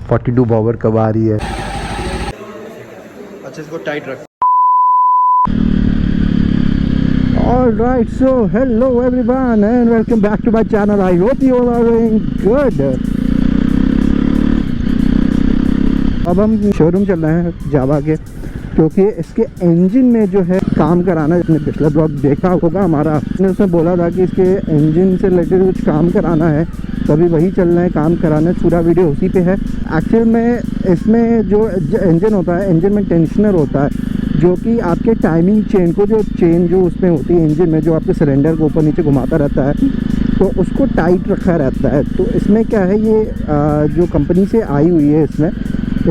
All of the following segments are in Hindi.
42 पावर कब आ रही है। अच्छा इसको टाइट रख। Alright, so hello everyone and welcome back to my channel. I hope you all are doing good. अब हम शोरूम चल रहे हैं जावा के, क्योंकि इसके इंजन में जो है काम कराना है। जिसने पिछला ब्लॉग देखा होगा हमारा, ने उसमें बोला था कि इसके इंजन से रिलेटेड कुछ काम कराना है, तभी वही चल रहे हैं काम कराने। पूरा वीडियो उसी पे है। एक्चुअल में इसमें जो इंजन होता है, इंजन में टेंशनर होता है जो कि आपके टाइमिंग चेन को, जो चेन जो उसमें होती है इंजन में, जो आपके सिलेंडर को ऊपर नीचे घुमाता रहता है, तो उसको टाइट रखा रहता है। तो इसमें क्या है, ये जो कंपनी से आई हुई है,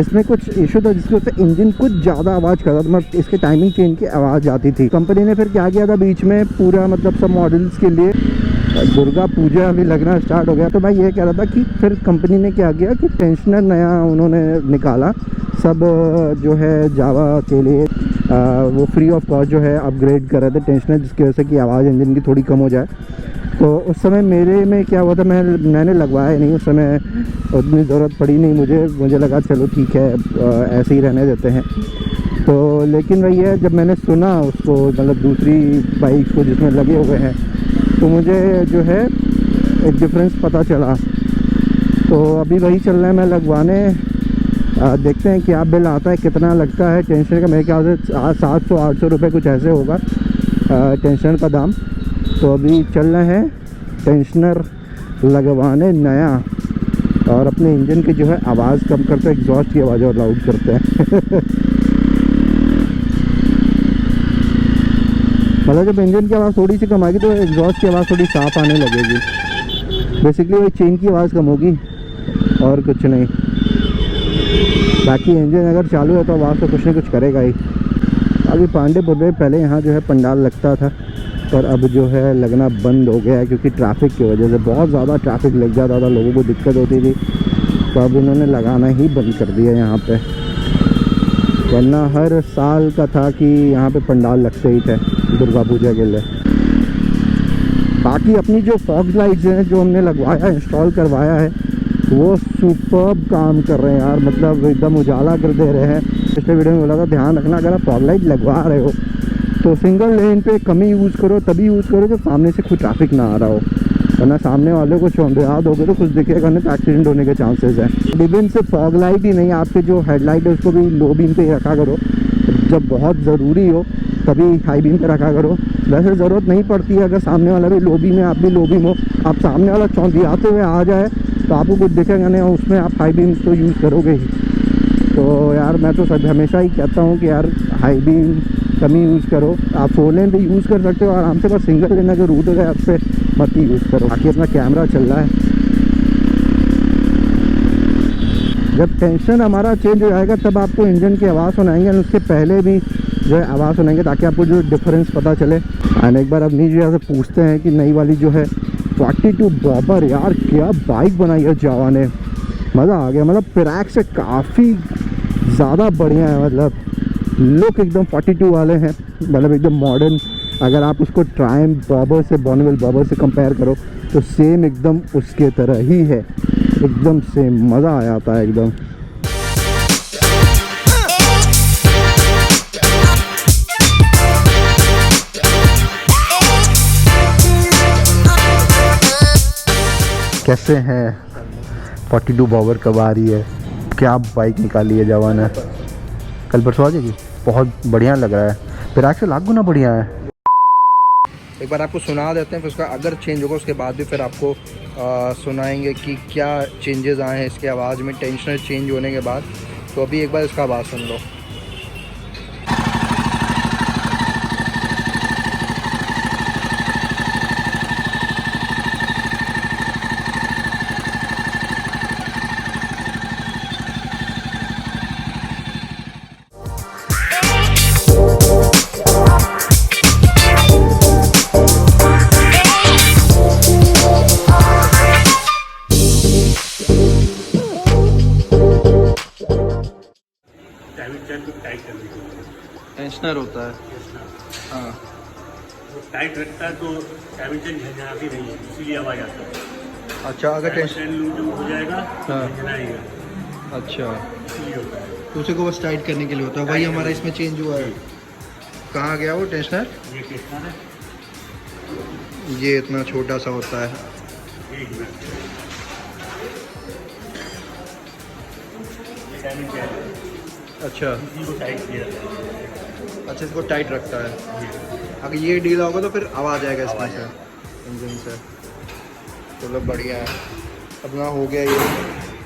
इसमें कुछ इशू था जिसकी वजह से इंजन कुछ ज़्यादा आवाज़ करता था, मतलब इसके टाइमिंग चेन की आवाज़ आती थी। कंपनी ने फिर क्या किया था बीच में, पूरा मतलब सब मॉडल्स के लिए, दुर्गा पूजा अभी लगना स्टार्ट हो गया, तो मैं ये कह रहा था कि फिर कंपनी ने क्या किया कि टेंशनर नया उन्होंने निकाला सब जो है जावा के लिए। वो फ्री ऑफ कॉस्ट जो है अपग्रेड कर रहे थे टेंशनर, जिसकी वजह से कि आवाज़ इंजन की थोड़ी कम हो जाए। तो उस समय मेरे में क्या हुआ था, मैंने लगवाया नहीं, उस समय उतनी ज़रूरत पड़ी नहीं मुझे लगा चलो ठीक है ऐसे ही रहने देते हैं। तो लेकिन वही है, जब मैंने सुना उसको, मतलब दूसरी बाइक को जिसमें लगे हुए हैं, तो मुझे जो है एक डिफरेंस पता चला। तो अभी वही चल रहा है मैं लगवाने। देखते हैं क्या बिल आता है, कितना लगता है टेंशनर का। मेरे ख्याल से 700-800 रुपये कुछ ऐसे होगा टेंशनर का दाम। तो अभी चल रहे हैं टेंशनर लगवाने नया, और अपने इंजन की जो है आवाज़ कम करते हैं, एग्जॉस्ट की आवाज़ और लाउड करते हैं। मतलब जब इंजन की आवाज़ थोड़ी सी कम आएगी तो एग्जॉस्ट की आवाज़ थोड़ी साफ आने लगेगी। बेसिकली वही चेन की आवाज़ कम होगी और कुछ नहीं। बाकी इंजन अगर चालू है तो आवाज़ तो कुछ ना कुछ करेगा ही। अभी पांडेपुर में पहले यहाँ जो है पंडाल लगता था, पर अब जो है लगना बंद हो गया है, क्योंकि ट्रैफिक की वजह से बहुत ज़्यादा ट्रैफिक लग जाता था, लोगों को दिक्कत होती थी। तो अब इन्होंने लगाना ही बंद कर दिया यहाँ पे, वरना हर साल का था कि यहाँ पे पंडाल लगते ही थे दुर्गा पूजा के लिए। बाकी अपनी जो फॉग लाइट्स हैं जो हमने लगवाया, इंस्टॉल करवाया है, वो सुपर्ब काम कर रहे हैं यार, मतलब एकदम उजाला कर दे रहे हैं। पिछले वीडियो में बोला था ध्यान रखना, अगर आप फॉग लाइट लगवा रहे हो तो सिंगल लेन पे कम ही यूज़ करो, तभी यूज़ करो जब सामने से कुछ ट्रैफिक ना आ रहा हो, वरना सामने वाले को चौंधिया दोगे तो कुछ दिखेगा नहीं, तो एक्सीडेंट होने के चांसेस हैं। इवन से फॉग लाइट ही नहीं, आपके जो हेडलाइट है उसको भी लो बीम पे ही रखा करो, जब बहुत ज़रूरी हो तभी हाई बीम पे रखा करो। वैसे ज़रूरत नहीं पड़ती है, अगर सामने वाला भी लो बीम है, आप भी लो बीम हो, आप सामने वाला चौंधियाते हुए आ जाए तो आपको कुछ दिखेगा नहीं, उसमें आप हाई बीम तो यूज़ करोगे ही। तो यार मैं तो हमेशा ही कहता हूँ कि यार हाई बीम कम ही यूज़ करो। आप 4 लेन पे यूज़ कर सकते हो आराम से, पर सिंगल लेन अगर रूट है आपसे मत ही यूज़ करो। बाकी अपना कैमरा चल रहा है। जब टेंशन हमारा चेंज हो जाएगा तब आपको इंजन की आवाज़ सुनाएंगे, और उसके पहले भी जो है आवाज़ सुनाएंगे, ताकि आपको जो डिफरेंस पता चले। एंड एक बार अपनी जो है पूछते हैं कि नई वाली जो है 42 बॉबर, यार क्या बाइक बनाई है जावा ने, मज़ा आ गया। मतलब पिराक से काफ़ी ज़्यादा बढ़िया है, मतलब लुक एकदम 42 वाले हैं, मतलब एकदम मॉडर्न। अगर आप उसको ट्रायम्फ बॉबर से, बॉर्नविल बॉबर से कंपेयर करो तो सेम एकदम उसके तरह ही है, एकदम सेम। मज़ा आ जाता है एकदम। कैसे हैं 42 बॉबर कब आ रही है, क्या बाइक निकाली है जावा ने, कल परसों आ जाएगी। बहुत बढ़िया लग रहा है, पिराक से लाख गुना बढ़िया है। एक बार आपको सुना देते हैं, फिर उसका अगर चेंज होगा उसके बाद भी फिर आपको सुनाएंगे कि क्या चेंजेस आए हैं इसके आवाज़ में टेंशनर चेंज होने के बाद। तो अभी एक बार इसका आवाज़ सुन लो। टेंशनर होता है, हाँ टाइट रखता है तो कैबिन झंझनाती नहीं है, इसीलिए आवाज़ आता है। अच्छा, अगर टेंशन लूज हो जाएगा तो हाँ। झंझनाएगा। अच्छा, ये होता है। तो उसी को बस टाइट करने के लिए होता है, वही हमारा इसमें चेंज हुआ है। कहाँ गया वो टेंशनर? ये टेंशनर है, ये इतना छोटा सा होता है। एक मिनट। ये टाइमिंग चेन है, अच्छा इसी को टाइट किया जाता है। अच्छा, इसको टाइट रखता है। ये अगर ये ढीला होगा तो फिर आवाज़ आएगा इसमें आवाज़ से, इंजन से। चलो बढ़िया है, अपना हो गया ये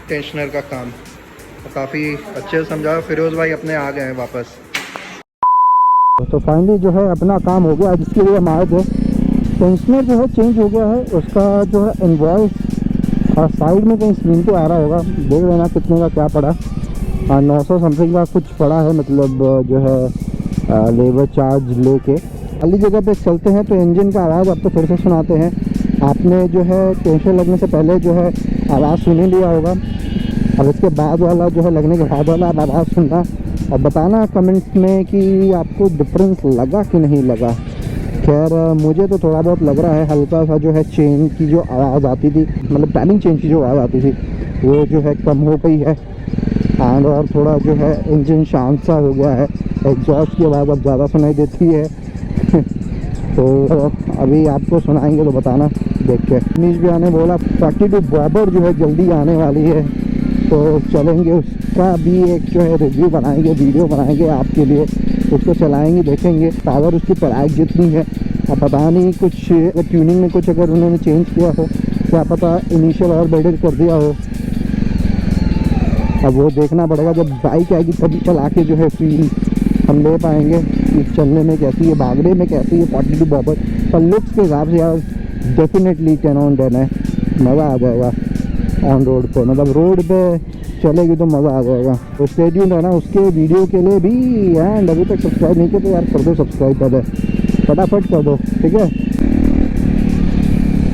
टेंशनर का काम। काफ़ी अच्छे से समझा फिरोज़ भाई, अपने आ गए हैं वापस। तो फाइनली जो है अपना काम हो गया, जिसके लिए हम आए थे। टेंशनर जो है चेंज हो गया है, उसका जो है इनवॉइस साइड में कहीं स्क्रीन पे आ रहा होगा, देख लेना कितने का क्या पड़ा। 900 समथिंग का कुछ पड़ा है, मतलब जो है लेबर चार्ज लेके। अगली जगह पे चलते हैं तो इंजन का आवाज़ आपको फिर से सुनाते हैं। आपने जो है टेंशन लगने से पहले जो है आवाज़ सुन ही लिया होगा, अब इसके बाद वाला जो है लगने के बाद वाला आप आवाज़ सुनना और बताना कमेंट्स में कि आपको डिफरेंस लगा कि नहीं लगा। खैर मुझे तो थोड़ा बहुत लग रहा है, हल्का सा जो है चेन की जो आवाज़ आती थी, मतलब टाइमिंग चेन की जो आवाज़ आती थी वो जो है कम हो गई है। एंड और थोड़ा जो है इंजन शांत सा हो गया है, एग्जॉस्ट की आवाज़ अब ज़्यादा सुनाई देती है। तो अभी आपको सुनाएंगे तो बताना देख के। नीच भी आने बोला 42 बॉबर जो है जल्दी आने वाली है, तो चलेंगे उसका भी एक जो है रिव्यू बनाएंगे, वीडियो बनाएंगे आपके लिए। उसको चलाएंगे, देखेंगे पावर उसकी प्राइस जितनी है। अब पता नहीं कुछ ट्यूनिंग में कुछ अगर उन्होंने चेंज किया हो, क्या पता इनिशियल और बेटर कर दिया हो। अब वो देखना पड़ेगा, जब बाइक आएगी तभी चला के जो है फील हम ले पाएंगे कि चलने में कैसी है, भागने में कैसी है 42 बॉबर। पर लुक्स के हिसाब से यार डेफिनेटली 10 on 10 है, मज़ा आ जाएगा ऑन रोड पे, मतलब रोड पे चलेगी तो मज़ा आ जाएगा। तो स्टे ट्यून्ड रहना उसके वीडियो के लिए भी। एंड अभी तक सब्सक्राइब नहीं किया तो यार कर दो सब्सक्राइब, कर दो फटाफट कर दो, ठीक है।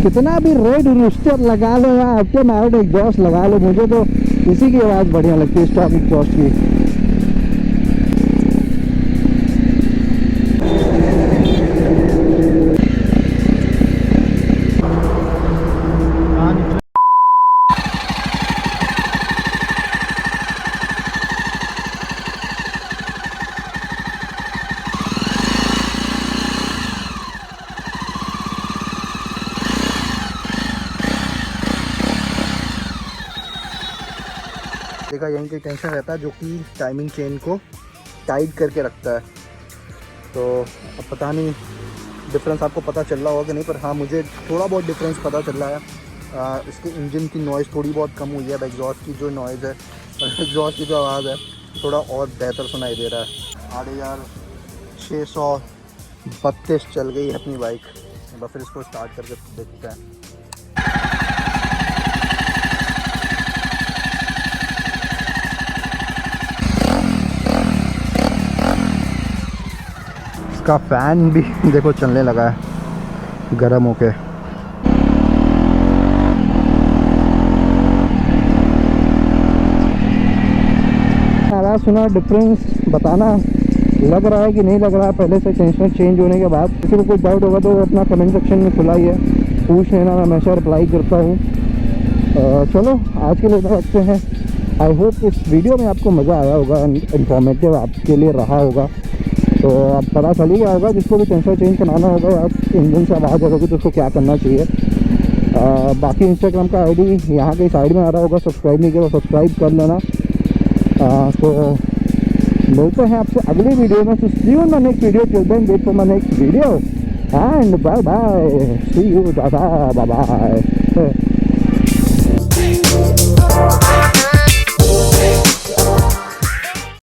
कितना भी रेड रूस्टर लगा लो या आपके माउट एग्जॉस्ट लगा लो, मुझे तो इसी की आवाज़ बढ़िया लगती है, स्टॉक एग्जॉस्ट की। देखा, यहीं की टेंशन रहता है जो कि टाइमिंग चेन को टाइट करके रखता है। तो अब पता नहीं डिफरेंस आपको पता चल रहा होगा कि नहीं, पर हाँ मुझे थोड़ा बहुत डिफरेंस पता चल रहा है। इसके इंजन की नॉइज़ थोड़ी बहुत कम हुई है, अब एग्जॉस्ट की जो नॉइज़ है और एग्जॉस्ट की जो आवाज़ है थोड़ा और बेहतर सुनाई दे रहा है। 8632 चल गई है अपनी बाइक। बस फिर इसको स्टार्ट करके देखते हैं। इसका फ़ैन भी देखो चलने लगा है गर्म होके। आवाज़ सुना, डिफरेंस बताना लग रहा है कि नहीं लग रहा है पहले से टेंशनर चेंज होने के बाद। किसी को कोई डाउट होगा तो अपना कमेंट सेक्शन में खुला ही है, पूछ लेना, मैं हमेशा रिप्लाई करता हूँ। चलो आज के लिए इतना रखते हैं। आई होप इस वीडियो में आपको मज़ा आया होगा, इन्फॉर्मेटिव आपके लिए रहा होगा। तो अब पता चल ही गया होगा जिसको भी टेंशनर चेंज कराना होगा या इंजन से आवाज़ आ रही तो उसको क्या करना चाहिए। बाकी इंस्टाग्राम का आईडी यहाँ के साइड में आ रहा होगा, सब्सक्राइब नहीं किया तो सब्सक्राइब कर लेना। तो मिलते हैं आपसे अगली वीडियो में। See you in my next video, till then wait for my next video and bye bye, see you, tata, bye bye.